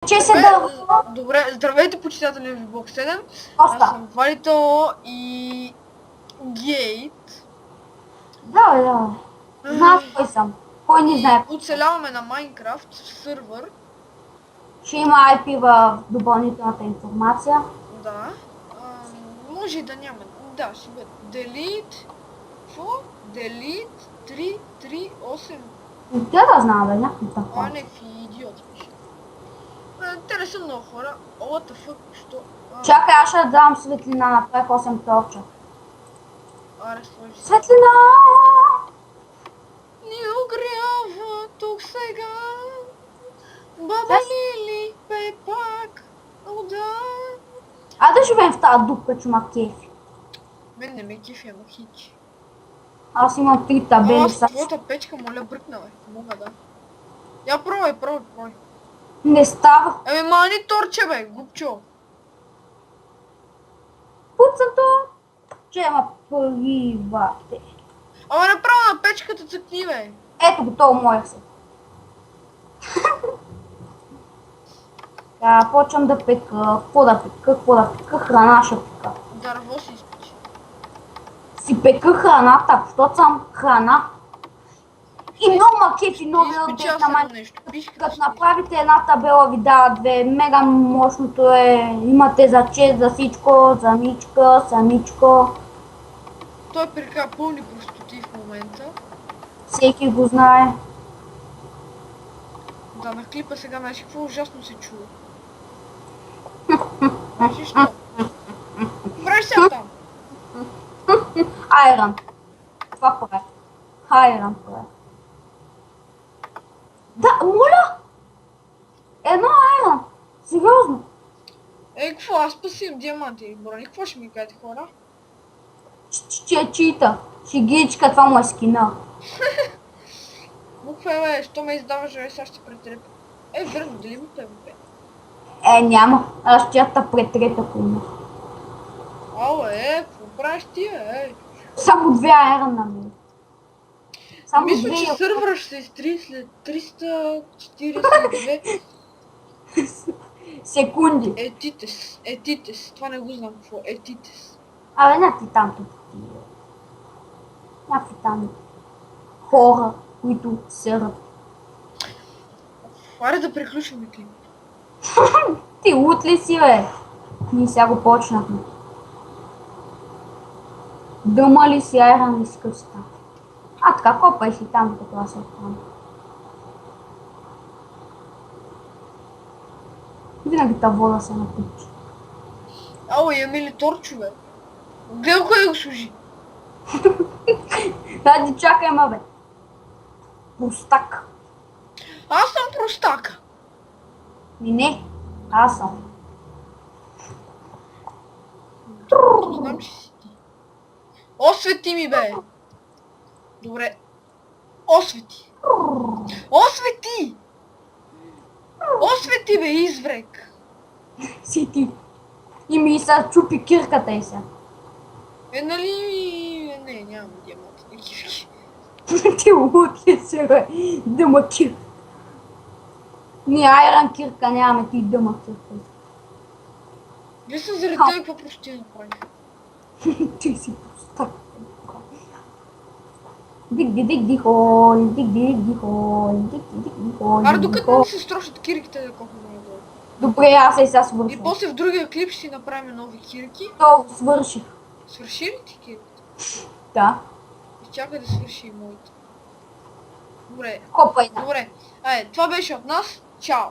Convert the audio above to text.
Че се дърва? Добре, здравейте, почитатели в Блок 7. Аз Оста. съм Валито и Гейт. Да. Знаеш кой съм. Кой не знае. Оцеляваме на Майнкрафт сървър. Ще има IP в допълнителната информация. Да. Може и да няма. Да, ще бъде. Delete. Какво? Delete 338. Тя да знам, да някакви такова. Някакви идиоти пише. Те не са много хора. What the fuck, що? Чакай, аз ще дам светлина, направих 8 торча. Аре, сложи се. Светлина! Ни огрява тук сега. Баба Лили, бе пак. О, да. А да живеем в тази дупка, че ма кефи. Мен не ме кефи, ама хич. Аз имам 3 табели Аз с... твоята печка, моля, бръкна, бе. Мога, да. Я пробвай. Не става. Мани торче, бе, губчо. Пуцато, че ма поривате. Ама направо на печката цъкни, бе. Ето готово моя се. Да, почвам да пека. Какво да пека? Храна ще пека. Дърво си изпече. Си пека храната, защото съм храна. И много ма кефи новия Изпече апдейт аз на едно Майнкрафт. нещо. Пиш Като направите една табела ви дава две. Мега мощното е. Имате за чест, за всичко, за мичка, самичко. Той прика пълни простоти в момента. Всеки го знае. Да, на клипа сега, знаеш какво ужасно се чува. Знаеш що? Правиш сега там. Айрон. Това прави. Айрон прави. Да, моля! Едно айрон. Сериозно. Какво? Аз спасим диаманти и брони. Какво ще ми кажете, хора? Че чита. Шигичка, това му е скина. Буква бе, що ме издаваш, бе, сега ще претрепя. Верно, дали ми те бе? Няма. Аз ще я претрета коня. Какво правиш ти, бе? Само две айрона ми. Само Мисля, две. че сървъра ще се изтри след 342 Секунди. етитес. Това не го знам какво. Етитес. Абе, някакви там тук. Някакви там хора, които сърват. Аре да приключим клип. Ти лут ли си, бе? Ние сега го почнахме. Дъма ли си, айрон ли си, къв си там? А, така, копай си там, като аз съм там. Винаги та вода се напича. Имаме ли торчове? Гледай кой го служи. Дади, чакай, ма, бе. Простак. Аз съм простака. Не, аз съм. Знам, че си ти. Освети ми, бе. Добре. Освети. Освети, бе, изврек. Си ти. И ми се чупи кирката и сега. Нали... Не, нямам диаманти. Не кирки. Ти лут ли си, бе? Дъма кирка. Ние айрон кирка нямаме, ти дъма кирка. Вие са заради това какво просто направих. Ти си простак. Дигди хол, дигди хол. Аре, докато не се строшат кирките, да колко много долу. Добре, аз и сега И свършвам. после в другия клип ще си направим нови кирки. То свърших. Свърши ли ти кирките? Да. Изчакай да свърши и моите. Добре. Копай да. Добре. Това беше от нас. Чао.